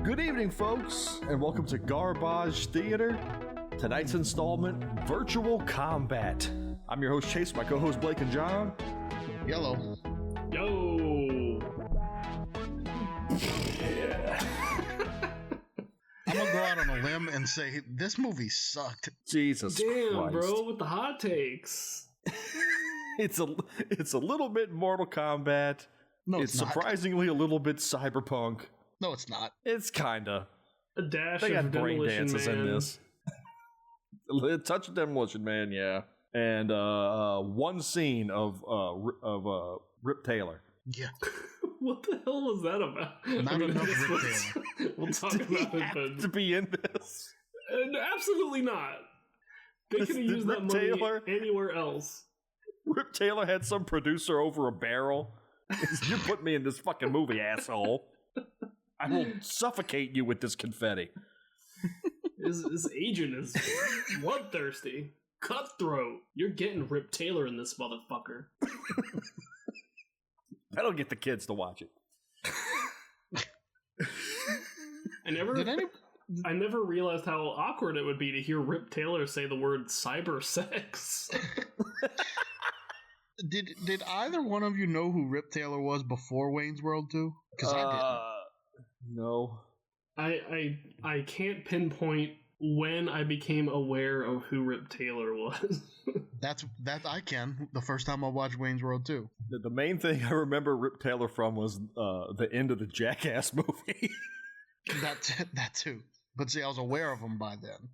Good evening, folks, and welcome to Garbage Theater. Tonight's installment, Virtual Combat. I'm your host, Chase, my co-host, Blake and John. Yellow. Yo! I'm gonna go out on a limb and say this movie sucked. Jesus Damn, Christ. bro, with the hot takes. It's a little bit Mortal Kombat. No, it's it's not. surprisingly a little bit Cyberpunk. No, it's not. It's kinda. A dash They of got brain Demolition dances Man. in this. A touch of Demolition Man, yeah. And one scene of Rip Taylor. Yeah. What the hell was that about? Not enough this Rip was- Taylor. We'll talk Did he about it, have but to be in this? Absolutely not. They could have Did used that Rip money Taylor- anywhere else. Rip Taylor had some producer over a barrel. You put me in this fucking movie, asshole. I will suffocate you with this confetti. His agent is bloodthirsty. Cutthroat. You're getting Rip Taylor in this motherfucker. That'll get the kids to watch it. I never realized how awkward it would be to hear Rip Taylor say the word cyber sex. Did either one of you know who Rip Taylor was before Wayne's World 2? Because I No. I can't pinpoint when I became aware of who Rip Taylor was. didn't. That I can. The first time I watched Wayne's World 2. The main thing I remember Rip Taylor from was the end of the Jackass movie. That too. But see, I was aware of him by then.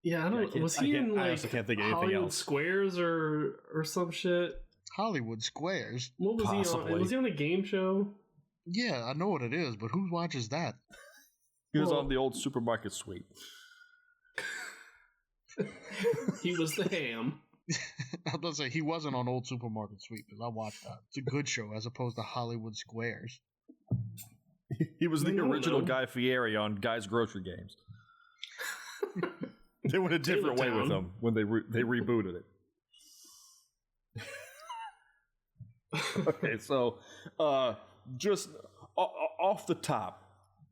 Yeah, I don't. Was he in I like also can't think of anything Hollywood else. Squares or some shit? Hollywood Squares. What was he Possibly. on? Was he on a game show? Yeah, I know what it is, but who watches that? He was Well- on the old supermarket suite. He was the ham. I was about to say, he wasn't on Old Supermarket Suite, because I watched that. It's a good show as opposed to Hollywood Squares. He was the No, original no. Guy Fieri on Guy's Grocery Games. They went a different way with Taylor him when they rebooted it. Okay, so just off the top,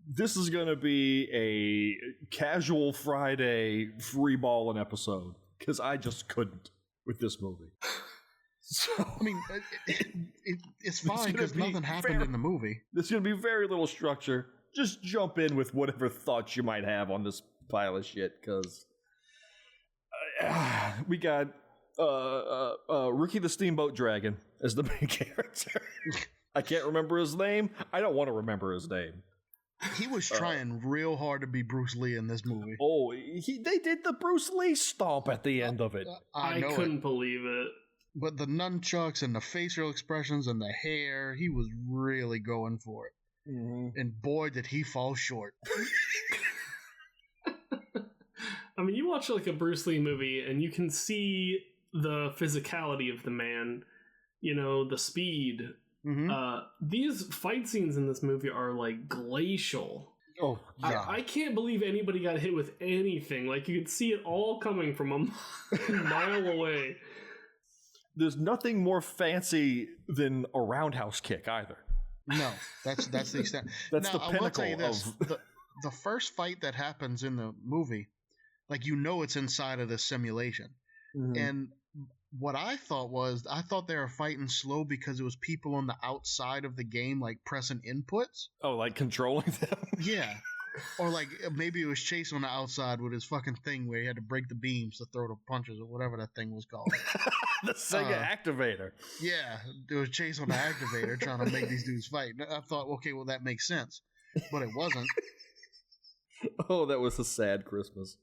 this is going to be a casual Friday free balling episode because I just couldn't with this movie. So I mean, it's fine gonna because be nothing happened fair. in the movie. there's going to be very little structure. Just jump in with whatever thoughts you might have on this pile of shit because we got Ricky the Steamboat Dragon as the main character. I can't remember his name. I don't want to remember his name. He was trying real hard to be Bruce Lee in this movie. Oh, they did the Bruce Lee stomp at the end of it. I I know couldn't it. believe it. But the nunchucks and the facial expressions and the hair, he was really going for it. Mm-hmm. And boy, did he fall short. I mean, you watch like a Bruce Lee movie and you can see the physicality of the man, you know, the speed. Mm-hmm. These fight scenes in this movie are like glacial. Oh, yeah. I can't believe anybody got hit with anything. Like you could see it all coming from a mile away. There's nothing more fancy than a roundhouse kick either. No, that's the extent. That's now, the I will tell you pinnacle this: the first fight that happens in the movie, like it's inside of this simulation. Mhm. And what I thought they were fighting slow because it was people on the outside of the game, like pressing inputs. Oh, like controlling them? Yeah. Or like maybe it was Chase on the outside with his fucking thing where he had to break the beams to throw the punches or whatever that thing was called. The Sega activator. Yeah, there was Chase on the activator trying to make these dudes fight. I thought, okay, well that makes sense, but it wasn't. Oh, that was a sad Christmas.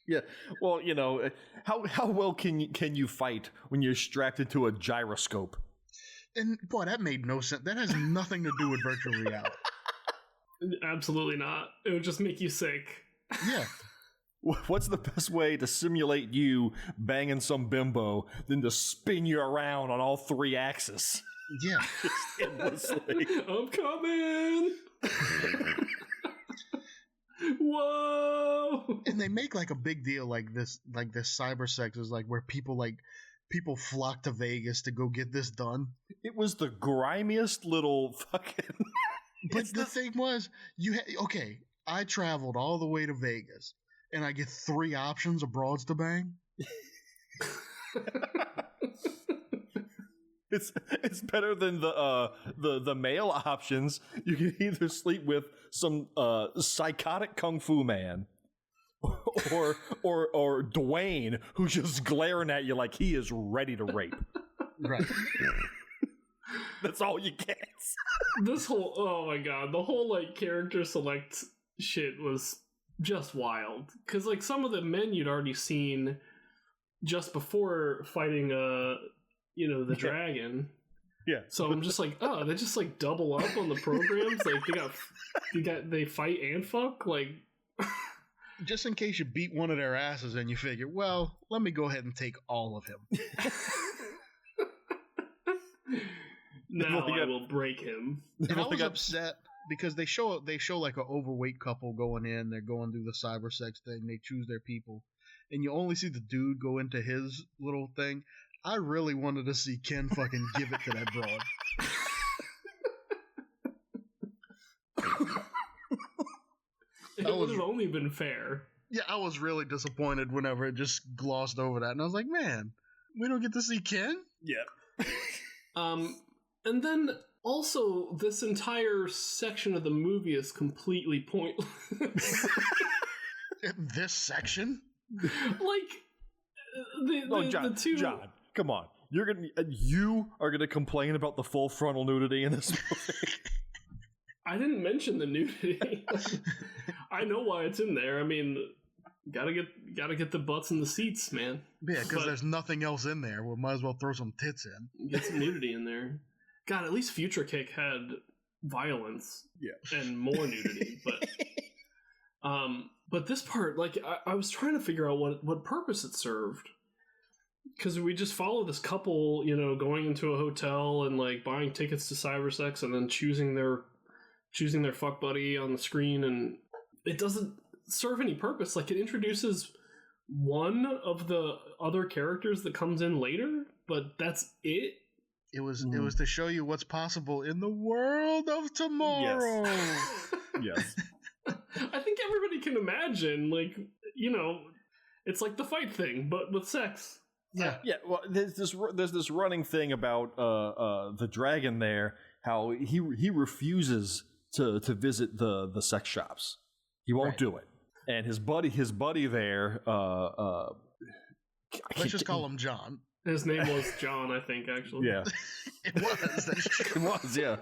Yeah, well, you know, how well can you fight when you're strapped into a gyroscope? And boy, that made no sense. That has nothing to do with virtual reality. Absolutely not. It would just make you sick. Yeah. What's the best way to simulate you banging some bimbo than to spin you around on all three axes? Yeah. Endlessly. I'm coming! Whoa! And they make like a big deal like this cyber sex is like where people like people flock to Vegas to go get this done. It was the grimiest little fucking. But the thing was, okay, I traveled all the way to Vegas, and I get 3 options of broads to bang. It's better than the male options. You can either sleep with some psychotic kung fu man, or Dwayne, who's just glaring at you like he is ready to rape. Right. That's all you get. This whole, oh my god, the whole like character select shit was just wild. Because like some of the men you'd already seen just before fighting the dragon. Yeah. So I'm just like, oh, they just like double up on the programs. Like they fight and fuck. Like, just in case you beat one of their asses and you figure, well, let me go ahead and take all of him. Now I will break him. And I was upset because they show like an overweight couple going in. They're going through the cyber sex thing. They choose their people, and you only see the dude go into his little thing. I really wanted to see Ken fucking give it to that broad. It would have only been fair. Yeah, I was really disappointed whenever it just glossed over that, and I was like, man, we don't get to see Ken? Yeah. And then also this entire section of the movie is completely pointless. This section? Like the two. John, come on. You are gonna complain about the full frontal nudity in this movie. I didn't mention the nudity. I know why it's in there. I mean, gotta get the butts in the seats, man. Yeah, because there's nothing else in there. We might as well throw some tits in. Get some nudity in there. God, at least Future Kick had violence, and more nudity. But this part, like, I was trying to figure out what purpose it served. Because we just follow this couple, going into a hotel and like buying tickets to cybersex and then choosing their fuck buddy on the screen, and it doesn't serve any purpose. Like, it introduces one of the other characters that comes in later, but that's it. It was to show you what's possible in the world of tomorrow. Yes. I think everybody can imagine, like, it's like the fight thing, but with sex. Yeah. Yeah. Well, there's this running thing about the dragon there, how he refuses to visit the sex shops. He won't do it. And his buddy there, let's just call him John. His name was John, I think, actually. Yeah. It was. It was, yeah.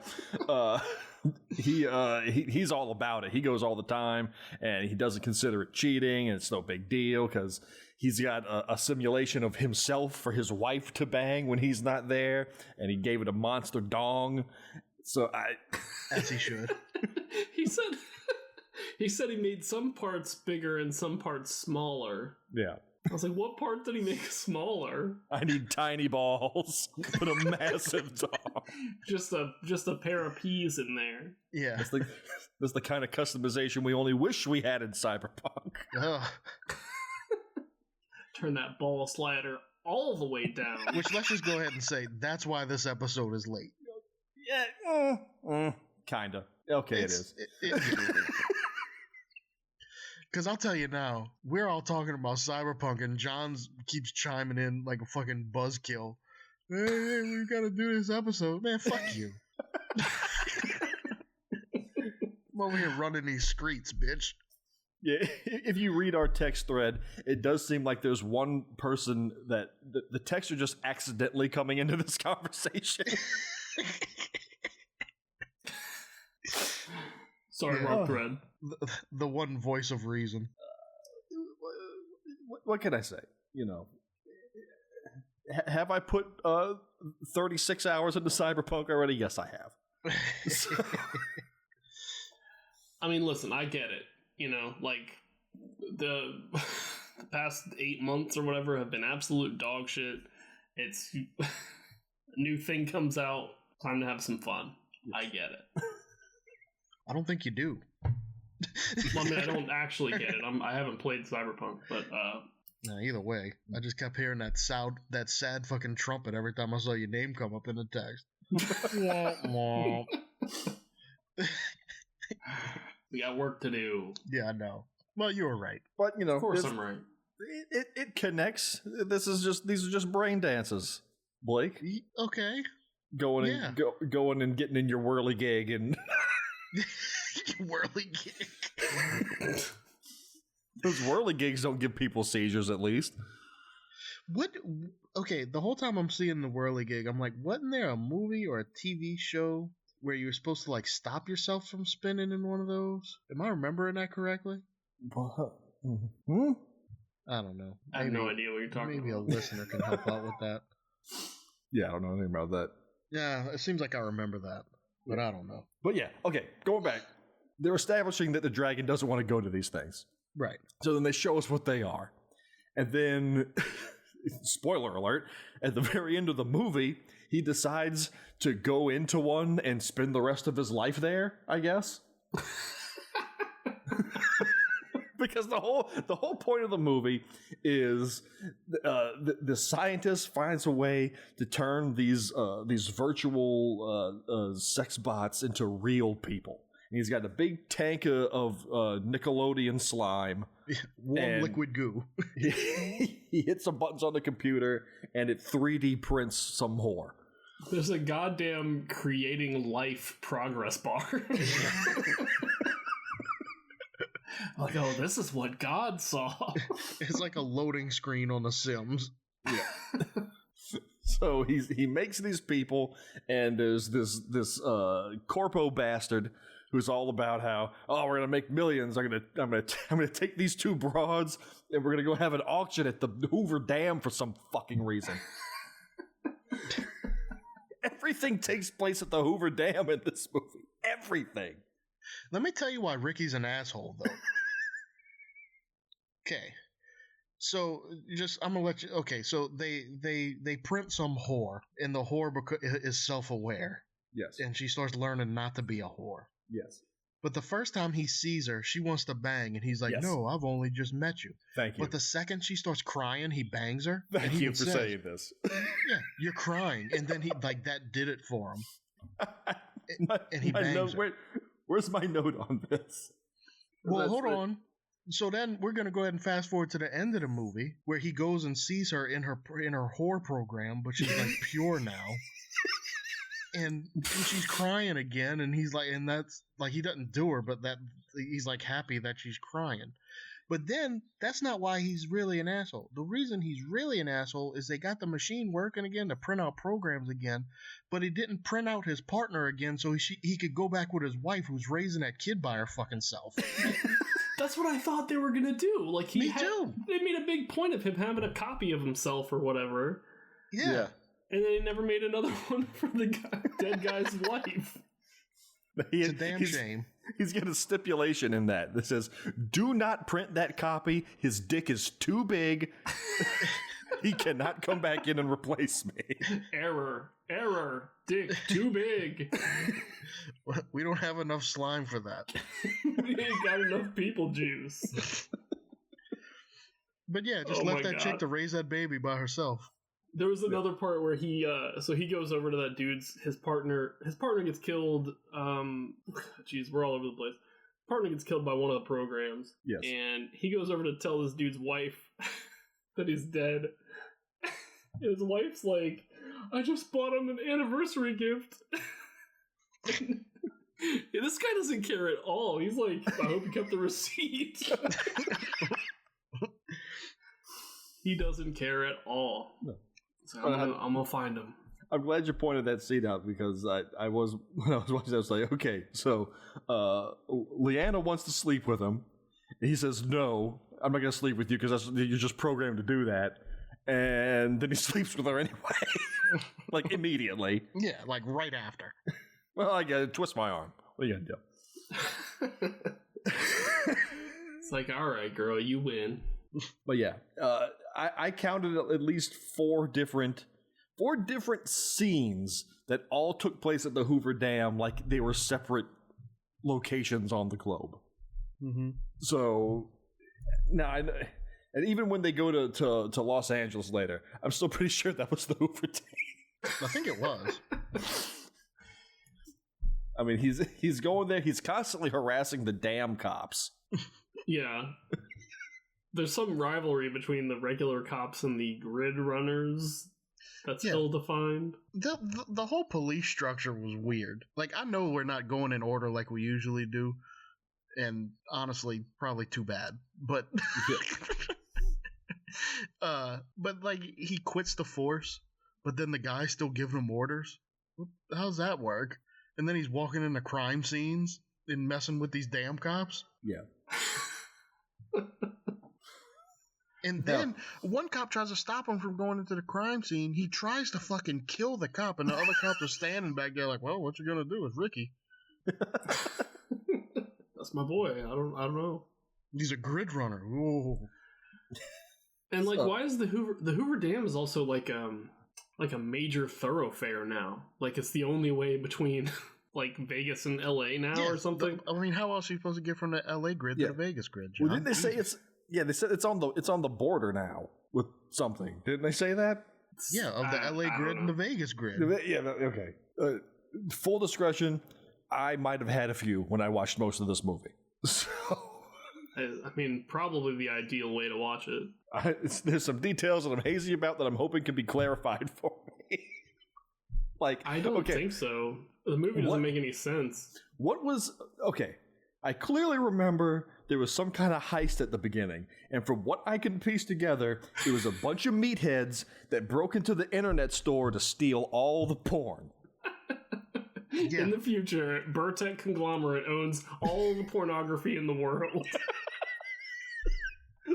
He's all about it. He goes all the time, and he doesn't consider it cheating, and it's no big deal because he's got a simulation of himself for his wife to bang when he's not there, and he gave it a monster dong. So as he should. He said he made some parts bigger and some parts smaller. Yeah. I was like, what part did he make smaller? I need tiny balls, but a massive dog. Just a pair of peas in there. Yeah. That's the kind of customization we only wish we had in Cyberpunk. Turn that ball slider all the way down. Which, let's just go ahead and say, that's why this episode is late. Yeah. Kinda. Okay, it is. Because I'll tell you now, we're all talking about Cyberpunk, and John keeps chiming in like a fucking buzzkill. Hey, we gotta do this episode. Man, fuck you. I'm over here running these streets, bitch. Yeah, if you read our text thread, it does seem like there's one person that the texts are just accidentally coming into this conversation. Sorry, wrong thread. The one voice of reason. What can I say? Have I put 36 hours into Cyberpunk already? Yes, I have. I mean, listen, I get it. Like the past 8 months or whatever have been absolute dog shit. It's a new thing comes out, time to have some fun. I get it. I don't think you do. Well, I mean, I don't actually get it. I haven't played Cyberpunk, but Nah, either way, I just kept hearing that sad fucking trumpet every time I saw your name come up in the text. We got work to do. Yeah, I know. Well, you were right. But, you know, of course I'm right. It connects. These are just brain dances, Blake. Okay. Going and getting in your whirligig and whirligig. Those whirligigs don't give people seizures, at least. What? Okay, the whole time I'm seeing the whirligig, I'm like, wasn't there a movie or a TV show where you were supposed to like stop yourself from spinning in one of those? Am I remembering that correctly? Mm-hmm. I don't know. I have no idea what you're talking about. Maybe a listener can help out with that. Yeah, I don't know anything about that. Yeah, it seems like I remember that, but I don't know. But yeah, okay, going back. They're establishing that the dragon doesn't want to go to these things. Right. So then they show us what they are. And then, spoiler alert, at the very end of the movie, he decides to go into one and spend the rest of his life there, I guess. Because the whole point of the movie is the scientist finds a way to turn these virtual sex bots into real people. And he's got a big tank of Nickelodeon slime. Warm liquid goo. He hits some buttons on the computer and it 3D prints some whore. There's a goddamn creating life progress bar. Like, oh, this is what God saw. It's like a loading screen on The Sims. Yeah. So he makes these people, and there's this corpo bastard who's all about how, oh, we're gonna make millions. I'm gonna take these two broads and we're gonna go have an auction at the Hoover Dam for some fucking reason. Everything takes place at the Hoover Dam in this movie. Everything. Let me tell you why Ricky's an asshole, though. Okay. So I'm gonna let you. Okay, so they print some whore, and the whore is self-aware. Yes. And she starts learning not to be a whore. Yes. But the first time he sees her, she wants to bang, and he's like, yes. "No, I've only just met you." Thank you. But the second she starts crying, he bangs her. Thank you for saying this. Yeah, you're crying, and then he like that did it for him. And he bangs her. Where's my note on this? Well, hold on. So then we're gonna go ahead and fast forward to the end of the movie where he goes and sees her in her whore program, but she's like pure now, and she's crying again, and he's like, and that's like he doesn't do her, but that he's like happy that she's crying. But then that's not why he's really an asshole. The reason he's really an asshole is they got the machine working again to print out programs again, but he didn't print out his partner again so he could go back with his wife who's raising that kid by her fucking self. That's what I thought they were gonna do. Like Me too. They made a big point of him having a copy of himself or whatever. Yeah. And then they never made another one for the dead guy's wife. It's a damn shame. He's got a stipulation in that says, do not print that copy. His dick is too big. He cannot come back in and replace me. Error. Dick too big. We don't have enough slime for that. We ain't got enough people juice. But yeah, just left that chick to raise that baby by herself. There was another part where he goes over to that dude's his partner gets killed. Jeez, we're all over the place. Partner gets killed by one of the programs. Yes. And he goes over to tell this dude's wife that he's dead. And his wife's like, I just bought him an anniversary gift. This guy doesn't care at all. He's like, I hope you kept the receipt. He doesn't care at all. No. So I'm gonna find him. I'm glad you pointed that scene out because I was when I was watching, I was like, okay, so Leanna wants to sleep with him. And he says, no, I'm not gonna sleep with you because you're just programmed to do that. And then he sleeps with her anyway, like immediately. Yeah, like right after. Well, I gotta twist my arm. What are you gonna do? It's like, all right, girl, you win. But yeah, I counted at least four different scenes that all took place at the Hoover Dam, like they were separate locations on the globe. Mm-hmm. So now And even when they go to Los Angeles later, I'm still pretty sure that was the Hoover Dam. I think it was. I mean, he's going there. He's constantly harassing the damn cops. Yeah. There's some rivalry between the regular cops and the grid runners that's ill-defined. The whole police structure was weird. Like, I know we're not going in order like we usually do, and honestly, probably too bad. But, but like, he quits the force, but then the guy's still giving him orders. How's that work? And then he's walking into crime scenes and messing with these damn cops. Yeah. And then one cop tries to stop him from going into the crime scene. He tries to fucking kill the cop, and the other cops are standing back there like, well, what you gonna do? It's Ricky. That's my boy. I don't know. He's a grid runner. Ooh. And like, why is the Hoover Dam is also like a major thoroughfare now? Like, it's the only way between like Vegas and LA now or something. I mean, how else are you supposed to get from the LA grid to the Vegas grid, John? Well, didn't they say it's? Yeah, they said it's on the border now with something. Didn't they say that? Yeah, of the LA grid and the Vegas grid. Yeah, okay. Full discretion, I might have had a few when I watched most of this movie. So, I mean, probably the ideal way to watch it. There's some details that I'm hazy about that I'm hoping can be clarified for me. Like, I don't think so. The movie doesn't make any sense. What was okay? I clearly remember there was some kind of heist at the beginning, and from what I can piece together, it was a bunch of meatheads that broke into the internet store to steal all the porn. Yeah. In the future, Burtech Conglomerate owns all the pornography in the world.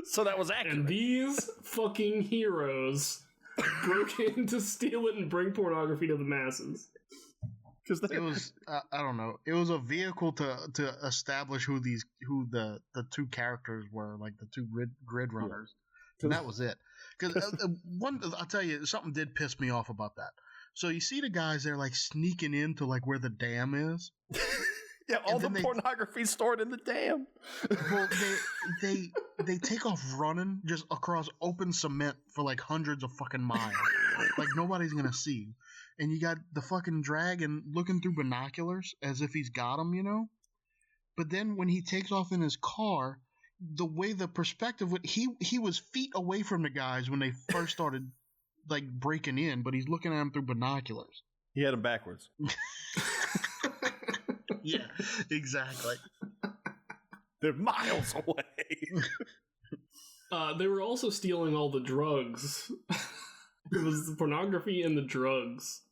So that was accurate. And these fucking heroes broke in to steal it and bring pornography to the masses. Because it was, I don't know, it was a vehicle to establish who the two characters were, like the two grid runners, and that was it. Because I'll tell you, something did piss me off about that. So you see the guys, they're like sneaking into like where the dam is. Yeah, all the pornography stored in the dam. Well, they take off running just across open cement for like hundreds of fucking miles. Like nobody's gonna see. And you got the fucking dragon looking through binoculars as if he's got him, you know? But then when he takes off in his car, the way the perspective he was feet away from the guys when they first started like breaking in, but he's looking at them through binoculars. He had them backwards. Yeah, exactly. They're miles away. They were also stealing all the drugs. It was the pornography and the drugs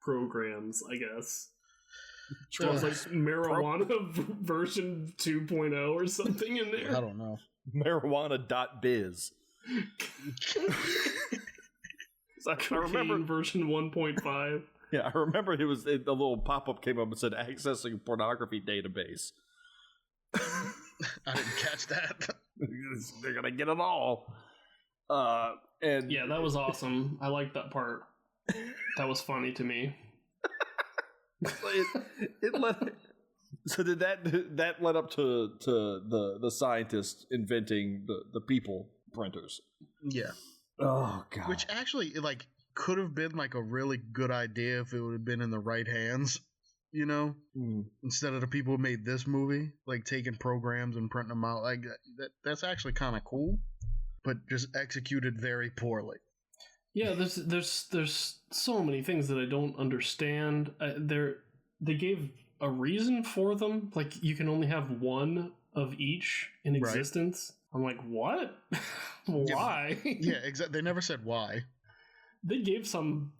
programs, I guess. There was like marijuana version 2.0 or something in there. I don't know. Marijuana.biz. I remember version 1.5. Yeah, I remember the little pop-up came up and said accessing pornography database. I didn't catch that. They're gonna get it all. And yeah, that was awesome. I liked that part. That was funny to me. So did that led up to the scientists inventing the people printers? Yeah. Oh god. Which actually like could have been like a really good idea if it would have been in the right hands, you know? Instead of the people who made this movie, like taking programs and printing them out. Like that's actually kind of cool, but just executed very poorly. Yeah, there's so many things that I don't understand. They gave a reason for them. Like you can only have one of each in existence. Right. I'm like, what? Why? Yeah, exactly. They never said why. They gave some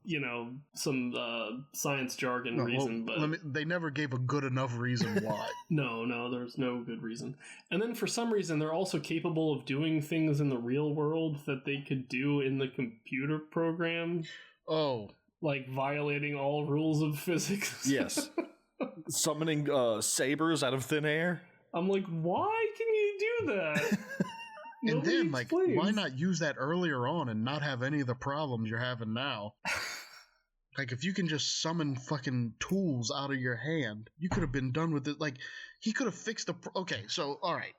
science jargon reason, but they never gave a good enough reason why. No, there's no good reason. And then for some reason, they're also capable of doing things in the real world that they could do in the computer program. Oh. Like violating all rules of physics. Yes. Summoning sabers out of thin air. I'm like, why can you do that? And then, like, why not use that earlier on and not have any of the problems you're having now? Like, if you can just summon fucking tools out of your hand, you could have been done with it. Like, he could have fixed the... Okay, so, all right.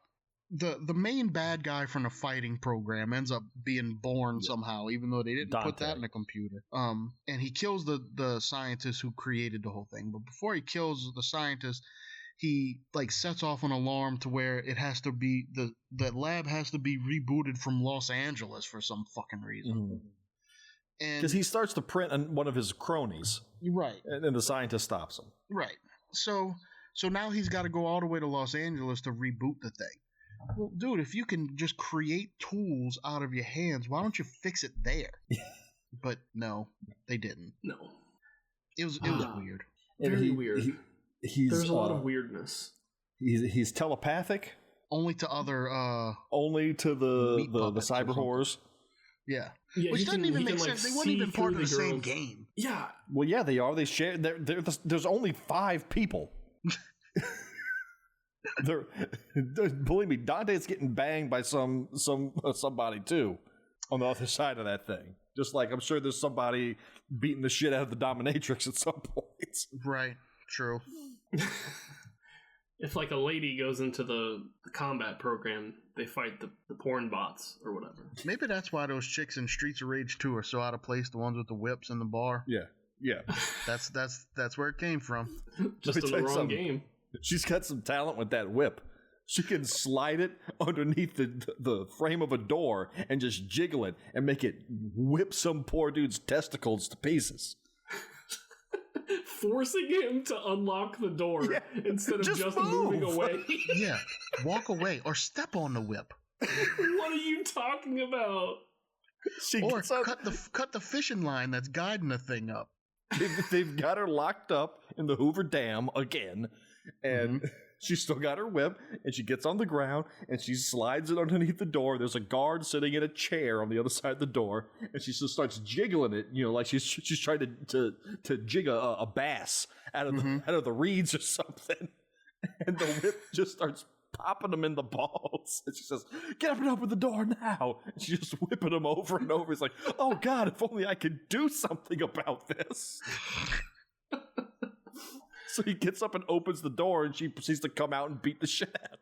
the main bad guy from the fighting program ends up being born somehow, even though they didn't put that in the computer. And he kills the scientist who created the whole thing. But before he kills the scientist, he like sets off an alarm to where it has to be the lab has to be rebooted from Los Angeles for some fucking reason. And because he starts to print on one of his cronies, right, and then the scientist stops him. Right. So now he's got to go all the way to Los Angeles to reboot the thing. Well, dude, if you can just create tools out of your hands, why don't you fix it there? But no, they didn't. No. It was weird. Very weird. There's a lot of weirdness. He's telepathic. Only to other only to the cyber whores. Yeah. Which doesn't even make sense. They weren't even part of the same game. Yeah. Well, yeah, they are. They share. There's only 5 people. Believe me, Dante's getting banged by somebody too on the other side of that thing. Just like I'm sure there's somebody beating the shit out of the dominatrix at some point. Right. True. If like a lady goes into the combat program, they fight the porn bots or whatever. Maybe that's why those chicks in Streets of Rage 2 are so out of place. The ones with the whips in the bar. Yeah. That's where it came from. Just in the wrong game. She's got some talent with that whip. She can slide it underneath the frame of a door and just jiggle it and make it whip some poor dude's testicles to pieces. Forcing him to unlock the door instead of just moving away. Yeah, walk away or step on the whip. What are you talking about? Or cut the fishing line that's guiding the thing up. They've got her locked up in the Hoover Dam again, and she's still got her whip, and she gets on the ground, and she slides it underneath the door. There's a guard sitting in a chair on the other side of the door, and she just starts jiggling it, like she's trying to jig a bass out of the reeds or something, and the whip just starts popping him in the balls. And she says, "Get up and open the door now." And she's just whipping him over and over. He's like, "Oh God, if only I could do something about this." So he gets up and opens the door, and she proceeds to come out and beat the shit out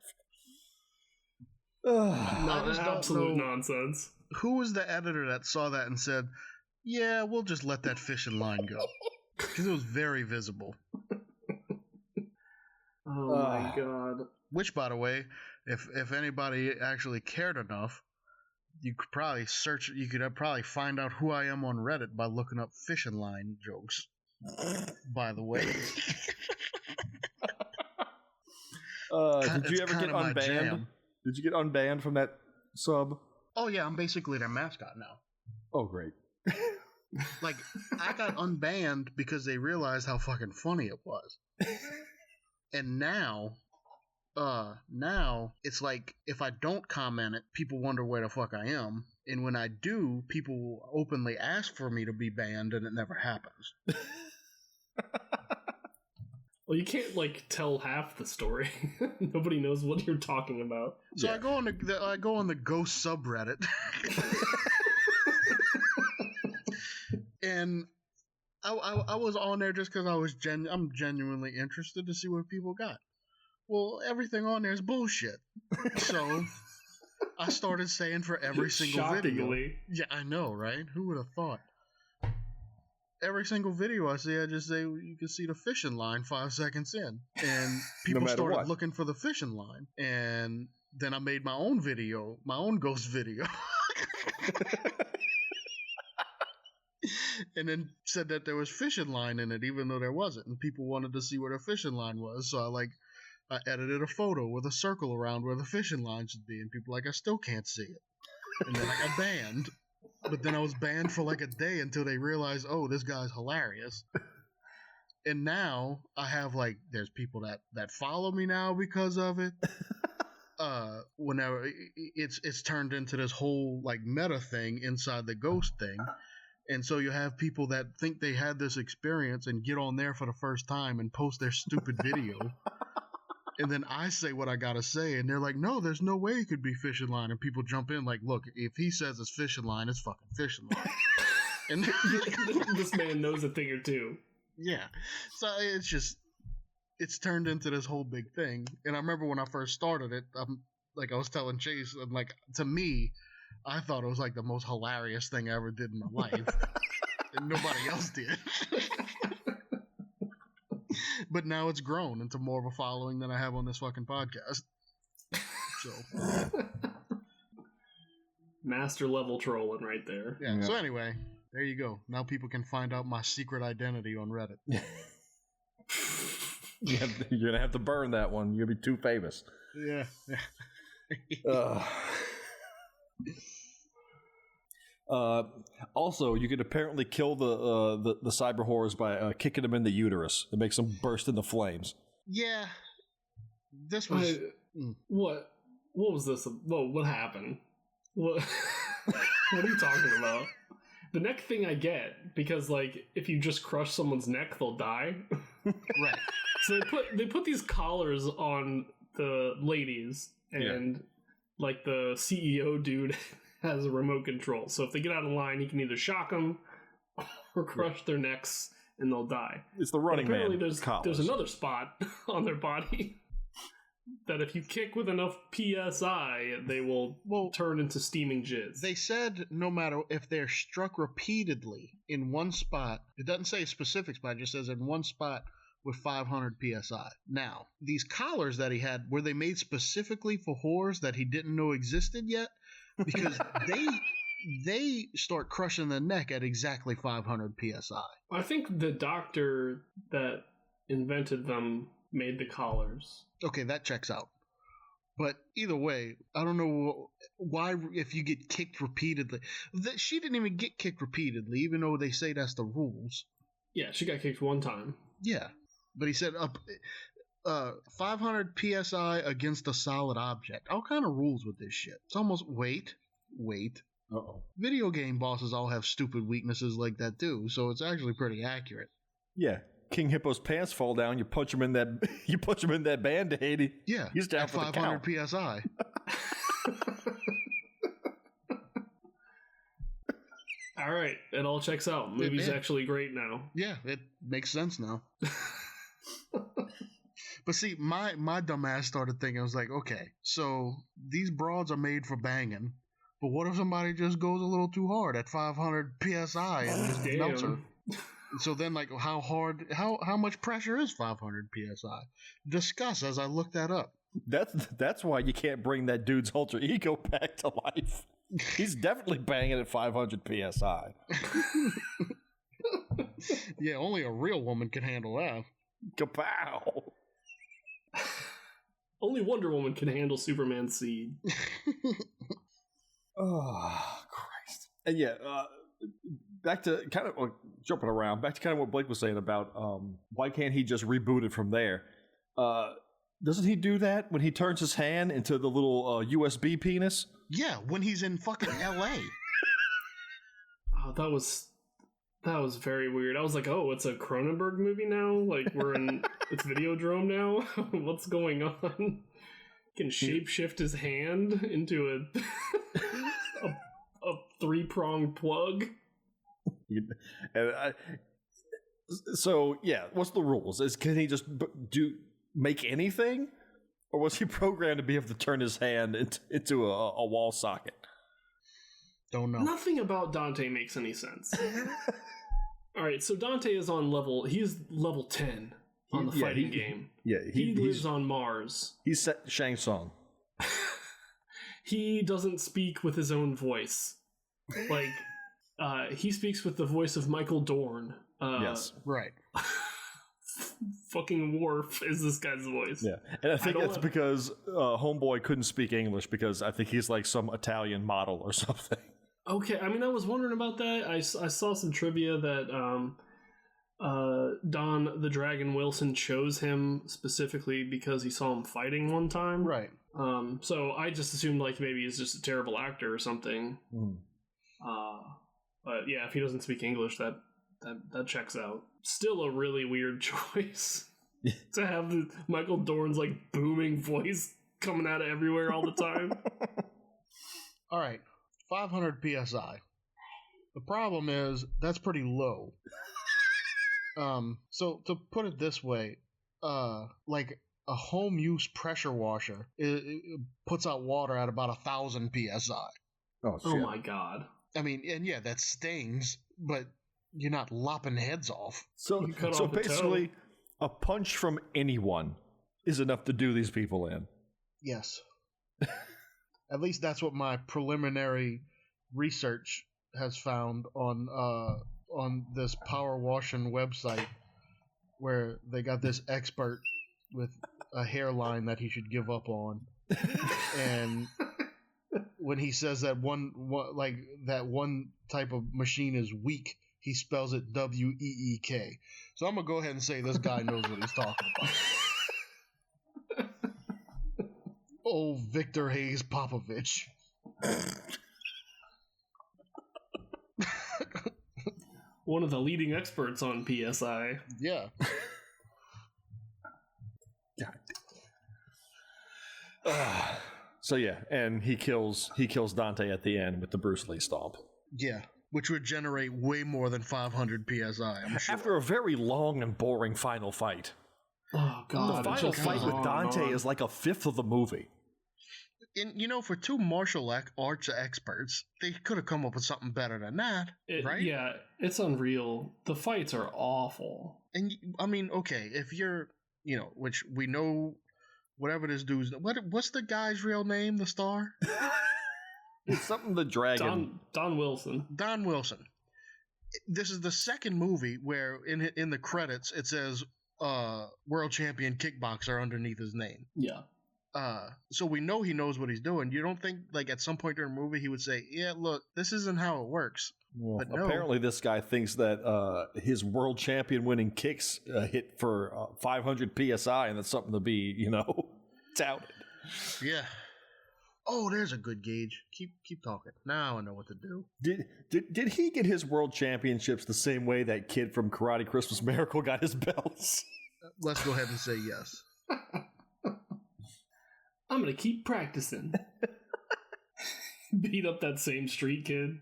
of him. Absolute nonsense. Who was the editor that saw that and said, "Yeah, we'll just let that fishing line go"? Because it was very visible. Oh my God. Which, by the way, if anybody actually cared enough, you could probably search. You could probably find out who I am on Reddit by looking up fishing line jokes. By the way, did you ever get unbanned? Did you get unbanned from that sub? Oh yeah, I'm basically their mascot now. Oh great! Like I got unbanned because they realized how fucking funny it was, and now it's like if I don't comment it, people wonder where the fuck I am, and when I do, people openly ask for me to be banned, and it never happens. Well, you can't tell half the story. Nobody knows what you're talking about. So I go on the Ghost subreddit, and I was on there just because I'm genuinely interested to see what people got. Well, everything on there is bullshit. So I started saying for every single video. Yeah, I know, right? Who would have thought? Every single video I see, I just say you can see the fishing line 5 seconds in, and people started looking for the fishing line, and then I made my own video, my own ghost video, and then said that there was fishing line in it, even though there wasn't, and people wanted to see where the fishing line was, so I edited a photo with a circle around where the fishing line should be, and people I still can't see it, and then I got banned. But then I was banned for a day until they realized, oh, this guy's hilarious. And now I have there's people that follow me now because of it. Whenever it's turned into this whole meta thing inside the ghost thing. And so you have people that think they had this experience and get on there for the first time and post their stupid video. And then I say what I gotta say, and they're like, "No, there's no way it could be fishing line." And people jump in "Look, if he says it's fishing line, it's fucking fishing line." And this man knows a thing or two. Yeah, so it's turned into this whole big thing. And I remember when I first started it, like I was telling Chase, and like to me, I thought it was like the most hilarious thing I ever did in my life, and nobody else did. But now it's grown into more of a following than I have on this fucking podcast. So, master level trolling right there. yeah. So anyway, there you go. Now people can find out my secret identity on Reddit. You're gonna have to burn that one. You're gonna be too famous. Yeah. Also, you could apparently kill the cyber horrors by kicking them in the uterus. It makes them burst into flames. Yeah. This was What was this? What happened? What what are you talking about? The neck thing I get, because like if you just crush someone's neck, they'll die. right. So they put these collars on the ladies, and like the CEO dude has a remote control. So if they get out of line, he can either shock them or crush their necks, and they'll die. It's the Running Man. There's another spot on their body that if you kick with enough PSI, they will turn into steaming jizz. They said no matter if they're struck repeatedly in one spot, it doesn't say a specific spot, it just says in one spot with 500 PSI. Now, these collars that he had, were they made specifically for whores that he didn't know existed yet? Because they start crushing the neck at exactly 500 PSI. I think the doctor that invented them made the collars. Okay, that checks out. But either way, I don't know why if you get kicked repeatedly. She didn't even get kicked repeatedly, even though they say that's the rules. Yeah, she got kicked one time. Yeah, but he said 500 PSI against a solid object. All kind of rules with this shit. It's almost wait. Uh-oh. Video game bosses all have stupid weaknesses like that too, so it's actually pretty accurate. Yeah. King Hippo's pants fall down. You punch him in that Band-Aid. Yeah, he's down at for 500 the count. PSI. All right, it all checks out. Movie's actually great now. Yeah, it makes sense now. But see, my dumb ass started thinking, I was like, okay, so these broads are made for banging, but what if somebody just goes a little too hard at 500 PSI and just melts her? So then, like, how much pressure is 500 PSI? Discuss as I look that up. That's why you can't bring that dude's alter ego back to life. He's definitely banging at 500 PSI. Yeah, only a real woman can handle that. Kapow! Only Wonder Woman can handle Superman's seed. Oh, Christ. And yeah, back to kind of jumping around, back to kind of what Blake was saying about why can't he just reboot it from there? Doesn't he do that when he turns his hand into the little USB penis? Yeah, when he's in fucking LA. Oh, that was very weird. I was like, oh, it's a Cronenberg movie now? Like, we're in it's Videodrome now? What's going on? He can shapeshift his hand into a three-pronged plug. So, yeah, what's the rules? Can he just make anything? Or was he programmed to be able to turn his hand into a wall socket? Don't know. Nothing about Dante makes any sense. All right, so Dante is he's level 10 on the fighting game. Yeah, he lives on Mars. He's Shang Tsung. He doesn't speak with his own voice. Like, he speaks with the voice of Michael Dorn. Yes. Right. Fucking Worf is this guy's voice. Yeah, and I think that's because Homeboy couldn't speak English because I think he's like some Italian model or something. Okay, I mean, I was wondering about that. I saw some trivia that Don the Dragon Wilson chose him specifically because he saw him fighting one time. Right. So I just assumed like maybe he's just a terrible actor or something. But yeah, if he doesn't speak English, that checks out. Still a really weird choice to have Michael Dorn's like booming voice coming out of everywhere all the time. All right, 500 PSI. The problem is that's pretty low. So to put it this way, like a home use pressure washer it puts out water at about 1,000 psi. Oh, shit. Oh my god. I mean, and yeah, that stings, but you're not lopping heads off. So You cut so off a toe. basically, a punch from anyone is enough to do these people in. Yes. At least that's what my preliminary research has found on this power washing website, where they got this expert with a hairline that he should give up on, and when he says that one type of machine is weak, he spells it WEEK. So I'm gonna go ahead and say this guy knows what he's talking about. Oh, Victor Hayes Popovich. One of the leading experts on PSI. Yeah. So yeah, and he kills Dante at the end with the Bruce Lee stomp. Yeah. Which would generate way more than 500 PSI, I'm sure. After a very long and boring final fight. Oh god. The it final just fight goes with on Dante and on. is like a fifth of the movie. And, for two martial arts experts, they could have come up with something better than that, right? Yeah, it's unreal. The fights are awful. And, I mean, okay, if you're, which we know, whatever this dude's, what's the guy's real name, the star? It's something the dragon. Don Wilson. Don Wilson. This is the second movie where in the credits it says world champion kickboxer underneath his name. Yeah. So we know he knows what he's doing. You don't think, like, at some point during the movie he would say, yeah, look, this isn't how it works. Well, but no. Apparently this guy thinks that his world champion winning kicks hit for 500 PSI, and that's something to be, touted. Yeah. Oh, there's a good gauge. Keep talking. Now I know what to do. Did he get his world championships the same way that kid from Karate Christmas Miracle got his belts? Let's go ahead and say yes. I'm gonna keep practicing. Beat up that same street kid.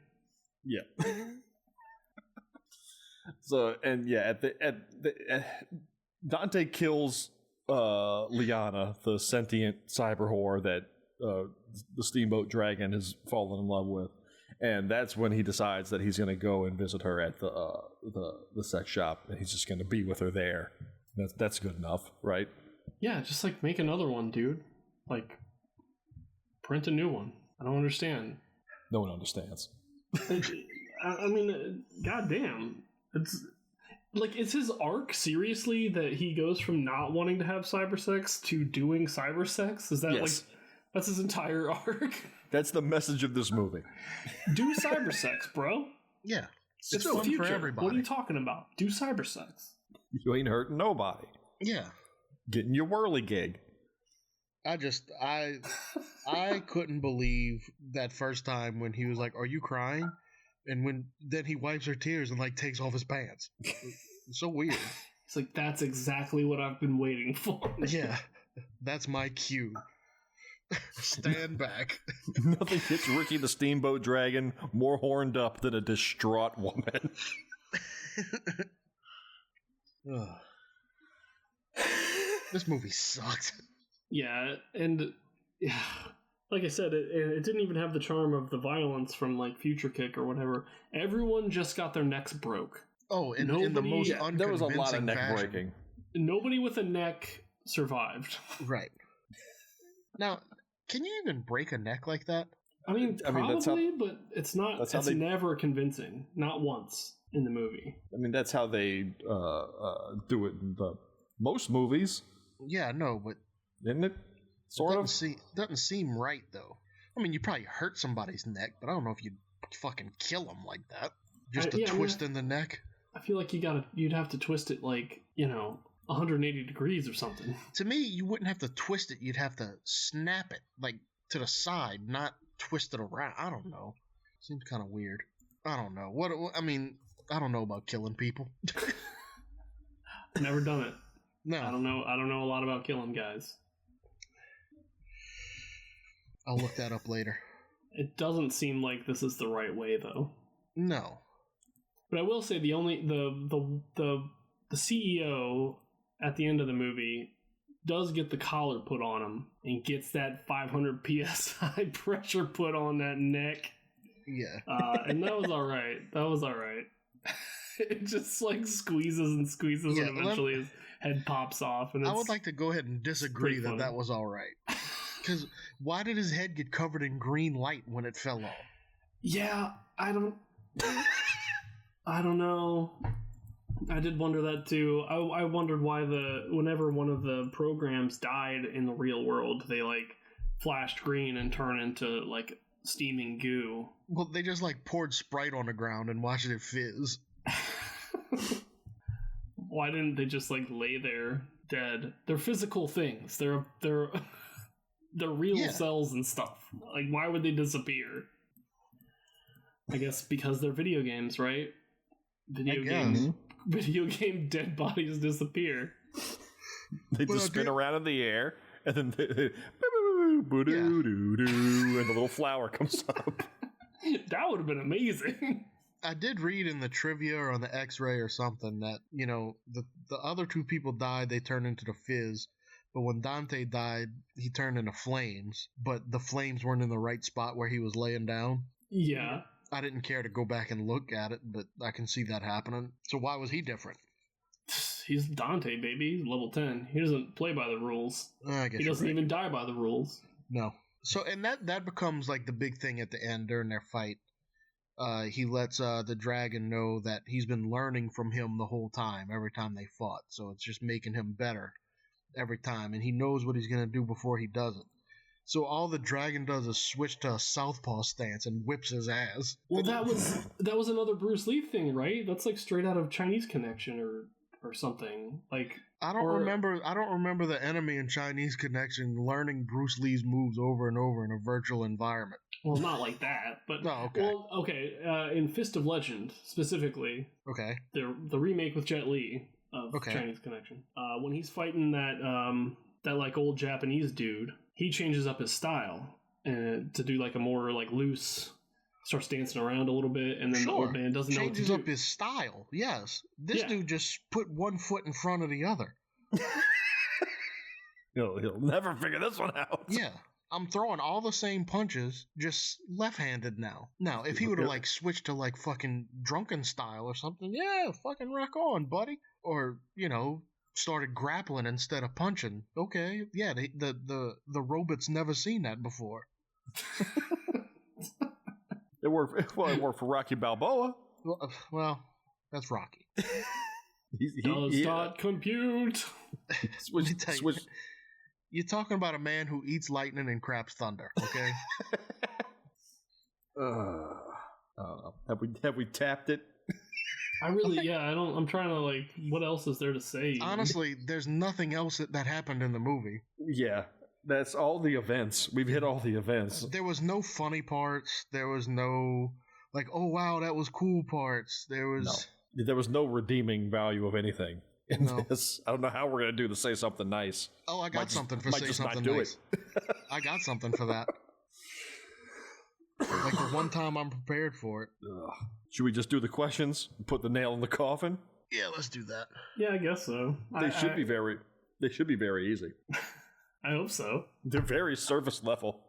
Yeah. So, and yeah, Dante kills Liana, the sentient cyber whore that the Steamboat Dragon has fallen in love with, and that's when he decides that he's going to go and visit her at the sex shop, and he's just going to be with her there. That's good enough, right? Yeah, just like make another one, dude. Like, print a new one. I don't understand. No one understands. I mean, goddamn. It's like, is his arc seriously that he goes from not wanting to have cyber sex to doing cyber sex? Is that Yes. that's his entire arc? That's the message of this movie. Do cyber sex, bro. Yeah. It's fun the future. for everybody. What are you talking about? Do cyber sex. You ain't hurting nobody. Yeah. Getting your whirly gig. I couldn't believe that first time when he was like, "Are you crying?" And then he wipes her tears and like takes off his pants. It's so weird. It's like, that's exactly what I've been waiting for. Yeah. That's my cue. Stand back. Nothing gets Ricky the Steamboat Dragon more horned up than a distraught woman. Ugh. This movie sucked. Yeah, and yeah, like I said, it didn't even have the charm of the violence from like Future Kick or whatever. Everyone just got their necks broke. Oh, in the most unconvincing There was a lot of neck fashion. breaking. Nobody with a neck survived. Right. Now, can you even break a neck like that? I mean, probably, that's how- but it's not. that's how It's they- never convincing. Not once in the movie. I mean, that's how they do it in most movies, Yeah, no, but isn't it? Sort of. doesn't seem right though. I mean, you probably hurt somebody's neck, but I don't know if you'd fucking kill them like that. Just a twist in the neck. I feel like you'd have to twist it like 180 degrees or something. To me, you wouldn't have to twist it. You'd have to snap it like to the side, not twist it around. I don't know. Seems kind of weird. I don't know. I mean, I don't know about killing people. Never done it. No, I don't know a lot about killing guys. I'll look that up later. It doesn't seem like this is the right way, though. No. But I will say the CEO at the end of the movie does get the collar put on him and gets that 500 psi pressure put on that neck. Yeah. And that was all right. It just like squeezes and squeezes, and eventually his head pops off. And I would like to go ahead and disagree that was all right. Because why did his head get covered in green light when it fell off? Yeah, I don't know. I did wonder that too. I wondered why whenever one of the programs died in the real world, they like flashed green and turned into like steaming goo. Well, they just like poured Sprite on the ground and watched it fizz. Why didn't they just like lay there dead? They're physical things. They're real cells and stuff. Like, why would they disappear? I guess because they're video games, right? Video game dead bodies disappear. They just spin around in the air, and then and the little flower comes up. That would have been amazing. I did read in the trivia or on the X-ray or something that, you know, the other two people died, they turned into the fizz. But when Dante died, he turned into flames. But the flames weren't in the right spot where he was laying down. Yeah. I didn't care to go back and look at it, but I can see that happening. So why was he different? He's Dante, baby. He's level 10. He doesn't play by the rules. I guess he doesn't even die by the rules. No. So, and that becomes like the big thing at the end during their fight. He lets the dragon know that he's been learning from him the whole time, every time they fought. So it's just making him better every time. And he knows what he's going to do before he does it. So all the dragon does is switch to a southpaw stance and whips his ass. Well, that was another Bruce Lee thing, right? That's like straight out of Chinese Connection or something. Like I don't remember the enemy in Chinese Connection learning Bruce Lee's moves over and over in a virtual environment. Well, not like that, but okay. Well, okay. In Fist of Legend specifically, okay, the remake with Jet Li of Chinese Connection, when he's fighting that like old Japanese dude, he changes up his style and to do like a more like loose. Starts dancing around a little bit, and then the old man doesn't know what to do. Changes up his style. Yes, this dude just put one foot in front of the other. He'll never figure this one out. Yeah. I'm throwing all the same punches, just left-handed now. Now, if he would have, like, switched to, like, fucking drunken style or something, yeah, fucking rock on, buddy. Or, you know, started grappling instead of punching. Okay, yeah, the robot's never seen that before. It worked for Rocky Balboa. Well, that's Rocky. Does not compute. Switch. You're talking about a man who eats lightning and craps thunder, okay? Have we tapped it? I'm trying to like, what else is there to say? Honestly, there's nothing else that happened in the movie. Yeah, that's all the events. We've hit all the events. There was no funny parts. There was no, like, oh wow, that was cool parts. There was no redeeming value of anything. This. I don't know how we're going to do to say something nice. Oh, I got something for say something nice. I got something for that. Like the one time I'm prepared for it. Should we just do the questions? Put the nail in the coffin? Yeah, let's do that. Yeah, I guess so. They should be very easy. I hope so. They're very surface level.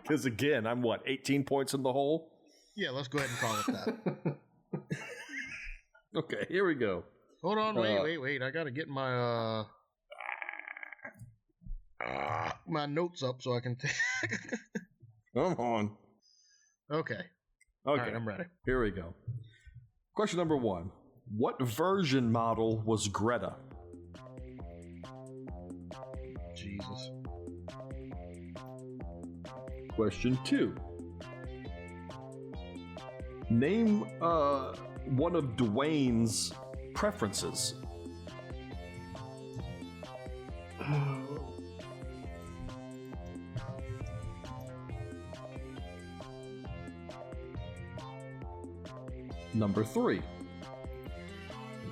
Because again, I'm 18 points in the hole? Yeah, let's go ahead and call it that. Okay, here we go. Hold on, wait. I gotta get my my notes up so I can Come on. Okay. All right, I'm ready. Here we go. Question number 1. What version model was Greta? Jesus. Question 2. Name one of Dwayne's preferences. Number 3.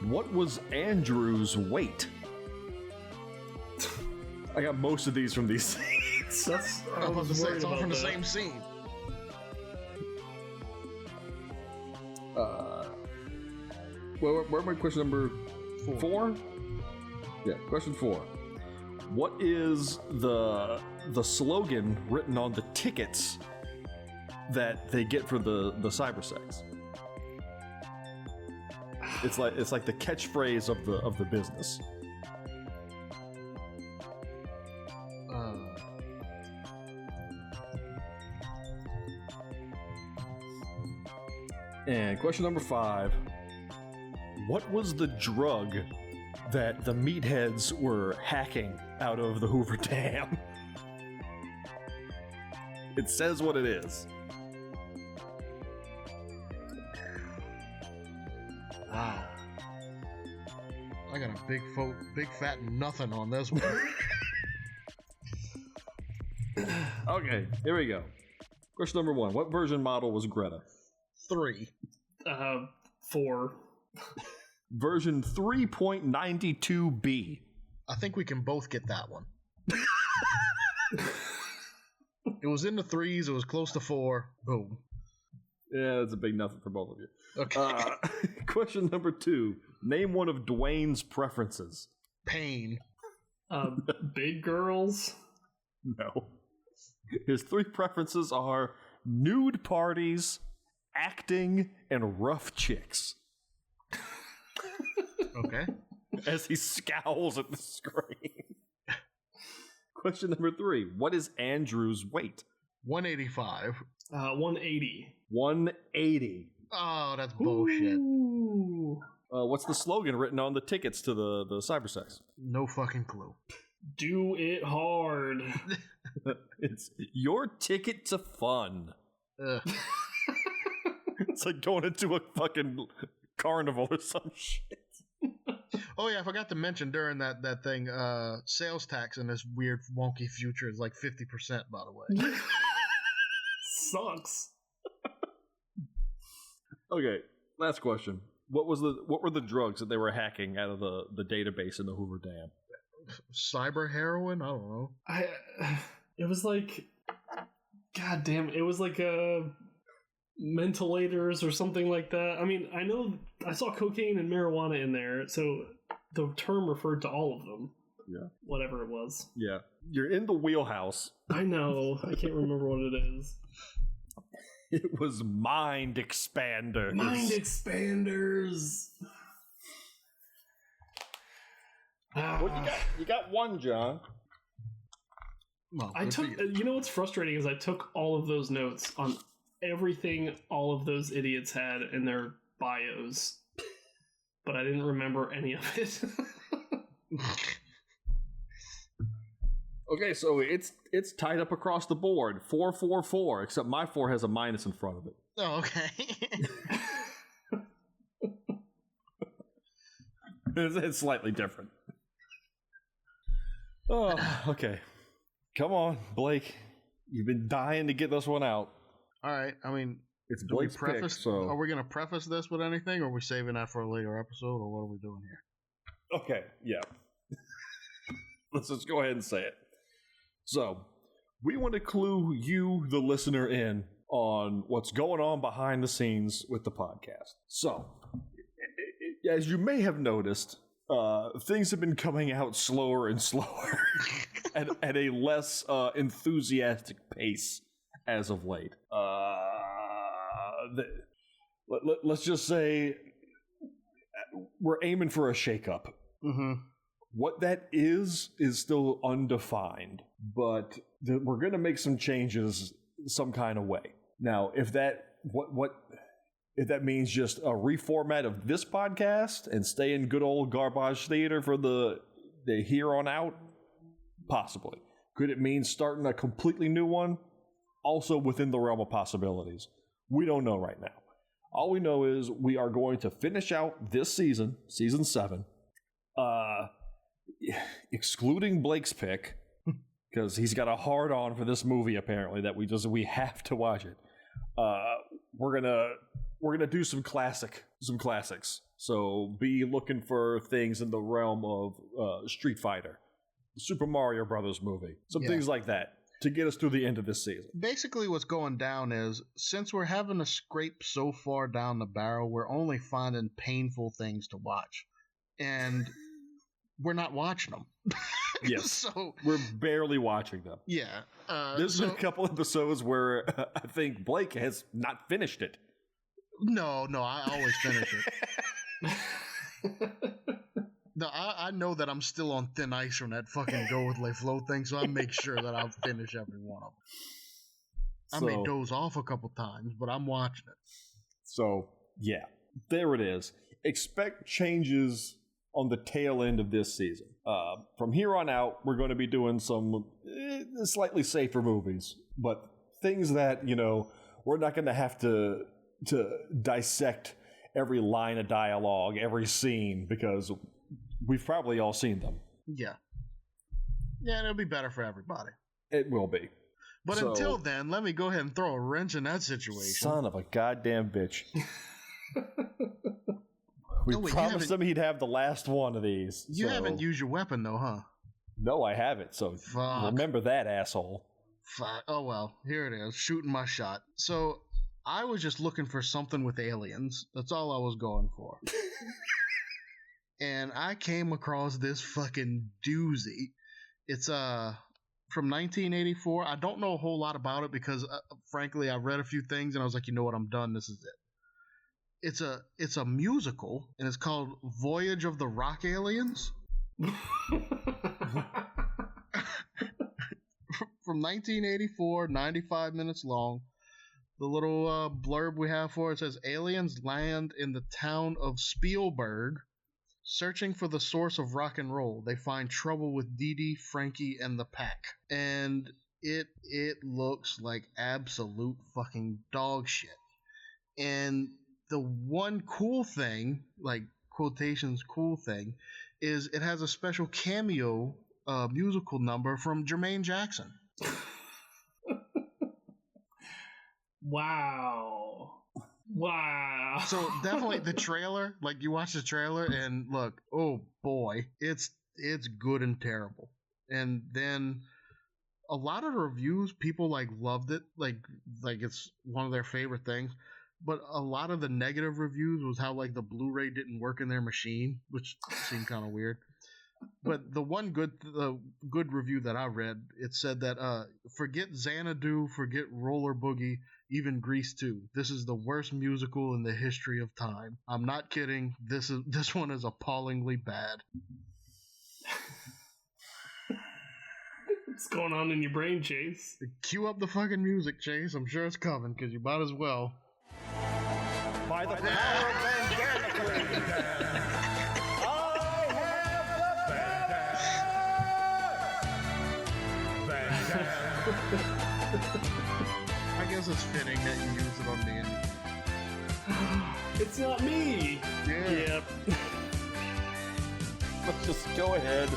What was Andrew's weight? I got most of these from these scenes. I was about to say, it's all from the same scene. Where am I? Question number 4? Yeah, question 4. What is the slogan written on the tickets that they get for the cybersex? It's like the catchphrase of the business. And question number 5. What was the drug that the meatheads were hacking out of the Hoover Dam? It says what it is. Wow. I got a big fat nothing on this one. Okay, here we go. Question number 1. What version model was Greta? 3. 4. Version 3.92B. I think we can both get that one. It was in the 3s. It was close to 4. Boom. Yeah, that's a big nothing for both of you. Okay. Question number 2. Name one of Dwayne's preferences. Pain. Big girls? No. His 3 preferences are nude parties, acting, and rough chicks. Okay. As he scowls at the screen. Question number 3. What is Andrew's weight? 185. 180. 180. Oh, that's bullshit. What's the slogan written on the tickets to the cybersex? No fucking clue. Do it hard. It's your ticket to fun. It's like going into a fucking carnival or some shit. Oh yeah, I forgot to mention during that thing, sales tax in this weird wonky future is like 50%, by the way. Sucks. Okay, last question. What were the drugs that they were hacking out of the database in the Hoover Dam? Cyber heroin? I don't know. It was like, god damn, it was like mentilators or something like that. I mean, I know I saw cocaine and marijuana in there, so the term referred to all of them. Yeah. Whatever it was. Yeah. You're in the wheelhouse. I know. I can't remember what it is. It was mind expanders. Mind expanders. What you got one, John. Well, I took. You know what's frustrating is I took all of those notes on everything all of those idiots had in their bios, but I didn't remember any of it. Okay, so it's tied up across the board. 4-4-4, except my 4 has a minus in front of it. Oh, okay. It's slightly different. Oh, okay. Come on, Blake. You've been dying to get this one out. All right. I mean, it's Blake's pick, so... Are we going to preface this with anything, or are we saving that for a later episode, or what are we doing here? Okay, yeah. Let's just go ahead and say it. So, we want to clue you, the listener, in on what's going on behind the scenes with the podcast. So, as you may have noticed, things have been coming out slower and slower at a less enthusiastic pace as of late. Let's just say we're aiming for a shakeup. Mm-hmm. What that is still undefined, but we're going to make some changes some kind of way. Now, if that if that means just a reformat of this podcast and stay in good old garbage theater for the here on out, possibly. Could it mean starting a completely new one? Also within the realm of possibilities. We don't know right now. All we know is we are going to finish out this season 7, excluding Blake's pick, because he's got a hard on for this movie apparently that we have to watch it. We're gonna do some classics. So be looking for things in the realm of Street Fighter, Super Mario Brothers movie, things like that to get us through the end of this season. Basically, what's going down is since we're having to scrape so far down the barrel, we're only finding painful things to watch, and we're not watching them. Yes. So we're barely watching them. yeah. There's been a couple episodes where I think Blake has not finished it. No, I always finish it. No, I know that I'm still on thin ice from that fucking go with Le Flow thing, so I make sure that I'll finish every one of them. I may doze off a couple times, but I'm watching it. So, yeah, there it is. Expect changes on the tail end of this season. From here on out, we're going to be doing some slightly safer movies, but things that, we're not going to have to dissect every line of dialogue, every scene, because we've probably all seen them. Yeah. Yeah, it'll be better for everybody. It will be. But until then, let me go ahead and throw a wrench in that situation. Son of a goddamn bitch. We promised him he'd have the last one of these. You haven't used your weapon, though, huh? No, I haven't, so remember that, asshole. Fuck. Oh, well, here it is, shooting my shot. So, I was just looking for something with aliens. That's all I was going for. And I came across this fucking doozy. It's from 1984. I don't know a whole lot about it because, frankly, I read a few things and I was like, you know what, I'm done. This is it. It's a musical and it's called Voyage of the Rock Aliens. From 1984, 95 minutes long. The little blurb we have for it says aliens land in the town of Spielberg. Searching for the source of rock and roll, they find trouble with Dee Dee, Frankie, and the pack. And it looks like absolute fucking dog shit. And the one cool thing, like quotations cool thing, is it has a special cameo musical number from Jermaine Jackson. Wow. So definitely the trailer, like you watch the trailer and look, oh boy, it's good and terrible. And then a lot of the reviews, people loved it, like it's one of their favorite things. But a lot of the negative reviews was how the Blu-ray didn't work in their machine, which seemed kind of weird. But the one good review that I read, it said that forget Xanadu, forget Roller Boogie, even Grease 2. This is the worst musical in the history of time. I'm not kidding. This one is appallingly bad. What's going on in your brain, Chase? Cue up the fucking music, Chase. I'm sure it's coming because you might as well. By the power of Bandana I guess it's fitting that you use it on me. It's not me. Yeah. Yep. Let's just go ahead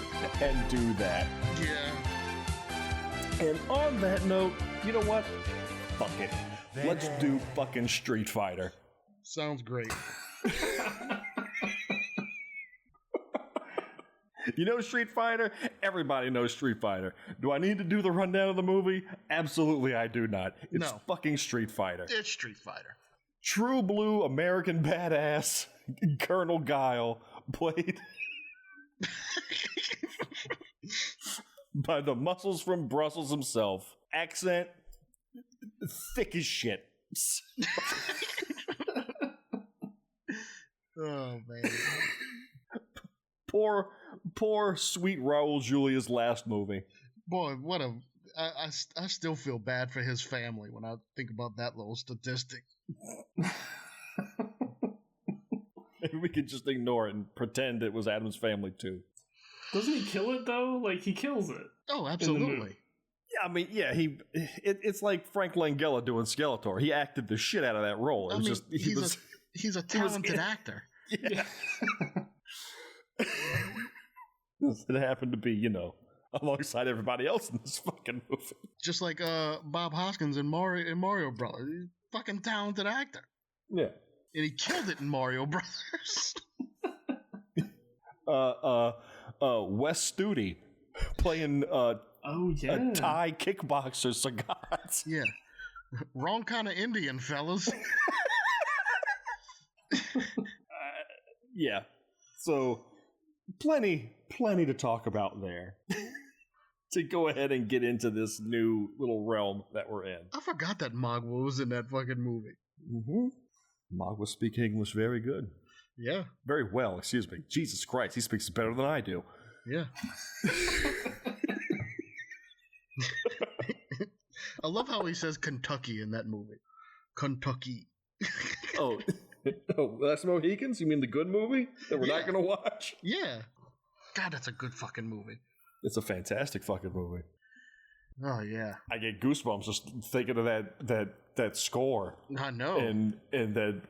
and do that. Yeah. And on that note, you know what? Fuck it. Let's do fucking Street Fighter. Sounds great. You know Street Fighter? Everybody knows Street Fighter. Do I need to do the rundown of the movie? Absolutely I do not. It's fucking Street Fighter. It's Street Fighter. True blue American badass Colonel Guile, played by the muscles from Brussels himself. Accent thick as shit. Oh, man. Poor sweet Raul Julia's last movie. Boy, I still feel bad for his family when I think about that little statistic. Maybe we could just ignore it and pretend it was Adam's family too. Doesn't he kill it though? He kills it. Oh, absolutely. Yeah, I mean, yeah, it's like Frank Langella doing Skeletor. He acted the shit out of that role. He's a talented actor. Yeah. It happened to be, alongside everybody else in this fucking movie. Just like Bob Hoskins in Mario Brothers. He's a fucking talented actor. Yeah. And he killed it in Mario Brothers. Wes Studi playing a Thai kickboxer Sagat. Yeah. Wrong kind of Indian, fellas. Yeah. So plenty plenty to talk about there. To go ahead and get into this new little realm that we're in. I forgot that Magua was in that fucking movie. Mm-hmm. Magua speaks English very good. Yeah. Very well, excuse me. Jesus Christ, he speaks better than I do. Yeah. I love how he says Kentucky in that movie. Kentucky. Oh, Last Mohicans? You mean the good movie that we're not going to watch? Yeah. God, that's a good fucking movie. It's a fantastic fucking movie. Oh yeah, I get goosebumps just thinking of that score. I know. And that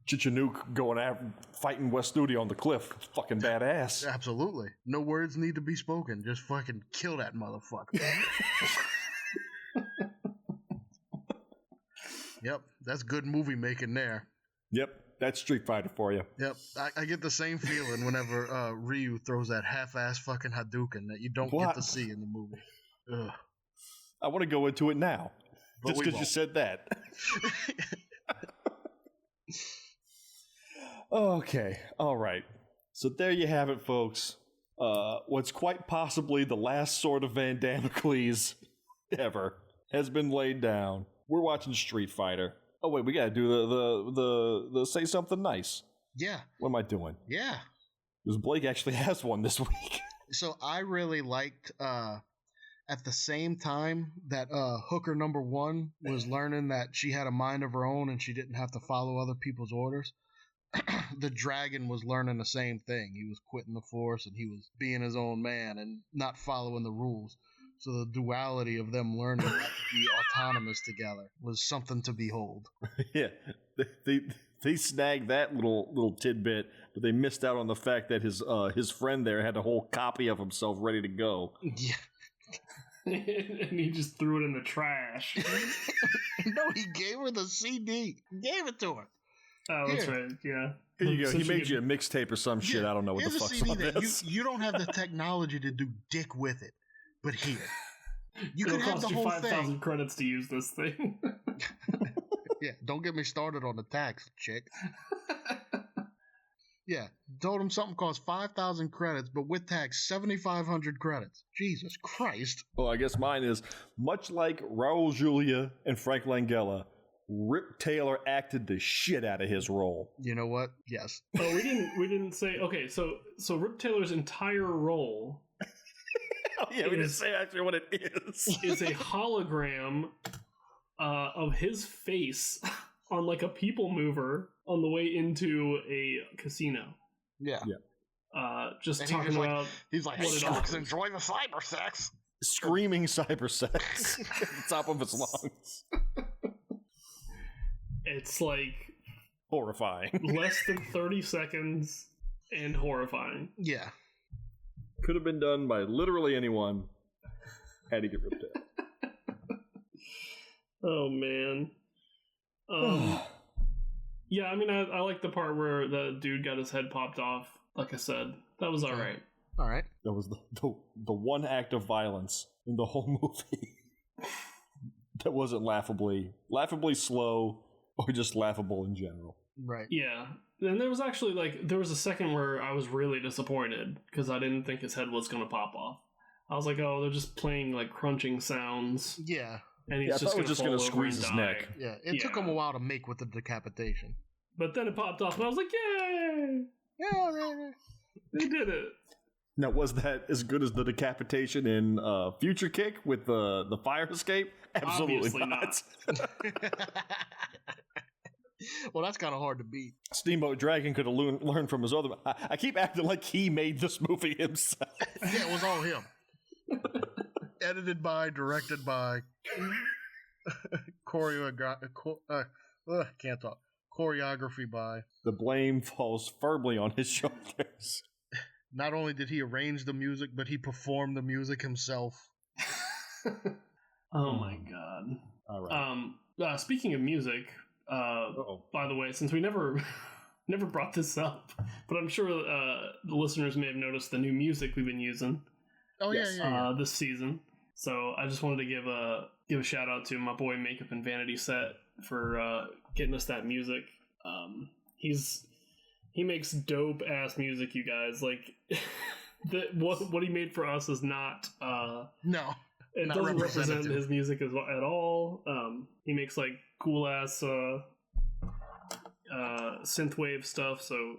Chichanuk going after fighting West Studi on the cliff. It's fucking badass. Absolutely. No words need to be spoken. Just fucking kill that motherfucker. Yep, that's good movie making there. Yep, that's Street Fighter for you. Yep, I get the same feeling whenever Ryu throws that half-ass fucking Hadouken that you don't get to see in the movie. Ugh. I want to go into it now, But just we because you said that. Okay, all right. So there you have it, folks. What's quite possibly the last sword of Van Damocles ever has been laid down. We're watching Street Fighter. Oh wait, we gotta do the say something nice. Yeah. What am I doing? Yeah. Because Blake actually has one this week. So I really liked at the same time that Hooker #1 was learning that she had a mind of her own and she didn't have to follow other people's orders. The dragon was learning the same thing. He was quitting the force and he was being his own man and not following the rules. So the duality of them learning how to be autonomous together was something to behold. Yeah, they snagged that little tidbit, but they missed out on the fact that his friend there had a whole copy of himself ready to go. Yeah. And he just threw it in the trash. No, he gave her the CD. He gave it to her. Oh, that's right. Yeah. Here you go. So He made could- you a mixtape or some shit. I don't know what the Here's a fuck's CD on that this. you don't have the technology to do dick with it, but here. You It'll could have cost the you whole 5,000 thing. credits to use this thing. Yeah, don't get me started on the tax, chick. Yeah, told him something cost 5,000 credits, but with tax, 7,500 credits. Jesus Christ. Well, I guess mine is much like Raul Julia and Frank Langella. Rip Taylor acted the shit out of his role. You know what? Yes. Oh, we didn't say. Okay, so Rip Taylor's entire role Oh, yeah, we didn't say actually what it is. is a hologram of his face on like a people mover on the way into a casino. Yeah. Just And talking about He's like, hey, what it sharks, offers. enjoy the cyber sex. Screaming cybersex at the top of his lungs. It's like Horrifying. less than 30 seconds and horrifying. Yeah. Could have been done by literally anyone. Had to get ripped out. Oh man. Yeah, I mean, I like the part where the dude got his head popped off. Like I said, that was all right. All right. That was the one act of violence in the whole movie that wasn't laughably slow or just laughable in general. Right. Yeah, and there was actually there was a second where I was really disappointed because I didn't think his head was gonna pop off. I was like, oh, they're just playing like crunching sounds, Yeah. and he's Yeah, I thought it was just gonna gonna fall over squeeze and his die. neck. Yeah. It took him a while to make with the decapitation. But then it popped off, and I was like, yay! Yeah. They did it. Now, was that as good as the decapitation in Future Kick with the fire escape? Absolutely Obviously not. Well, that's kind of hard to beat. Steamboat Dragon could have learned from his other. I keep acting like he made this movie himself. Yeah, it was all him. Edited by, directed by, can't talk. Choreography by. The blame falls firmly on his shoulders. Not only did he arrange the music, but he performed the music himself. Oh my god. All right. Speaking of music, by the way, since we never brought this up, but I'm sure the listeners may have noticed the new music we've been using. Oh Yes. yeah. This season. So I just wanted to give a shout out to my boy Makeup and Vanity Set for getting us that music. He's He makes dope ass music, you guys. Like, what he made for us is not. No, it not doesn't represent his music at all. He makes like cool ass synthwave stuff. So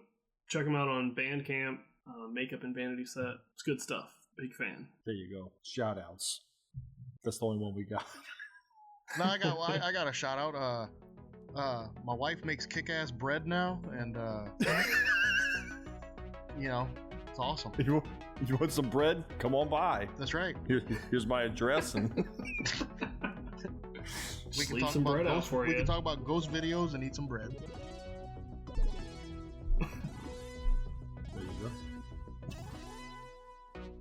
check him out on Bandcamp. Makeup and Vanity Set. It's good stuff. Big fan. There you go. Shout outs. That's the only one we got. No, I got a shout out. My wife makes kick-ass bread now, and you know, it's awesome. You want some bread? Come on by. That's right. Here's my address, and we can Leave talk some about bread out ghost, for we you. can talk about ghost videos and eat some bread. there you go.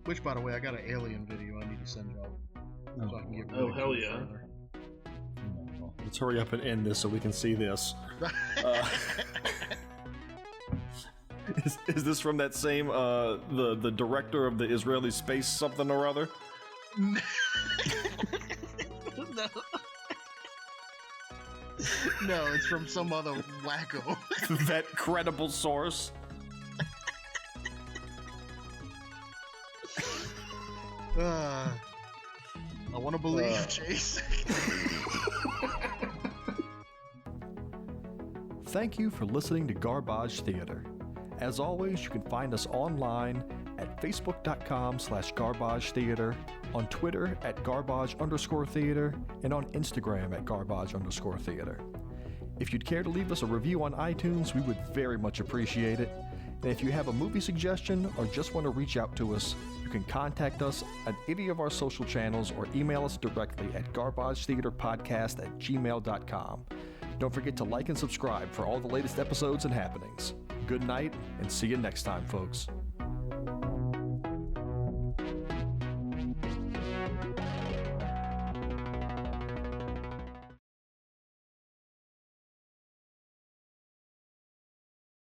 Which, by the way, I got an alien video I need to send y'all. So I can get Oh, hell yeah. further. Let's hurry up and end this so we can see this. Is this from that same the director of the Israeli space something or other? No. No, it's from some other wacko. That credible source. I want to believe, Chase. Thank you for listening to Garbage Theater. As always, you can find us online at facebook.com/Garbage Theater, on Twitter at Garbage_Theater, and on Instagram at Garbage_Theater. If you'd care to leave us a review on iTunes, we would very much appreciate it. And if you have a movie suggestion or just want to reach out to us, you can contact us at any of our social channels or email us directly at garbagetheaterpodcast@gmail.com. Don't forget to like and subscribe for all the latest episodes and happenings. Good night, and see you next time, folks.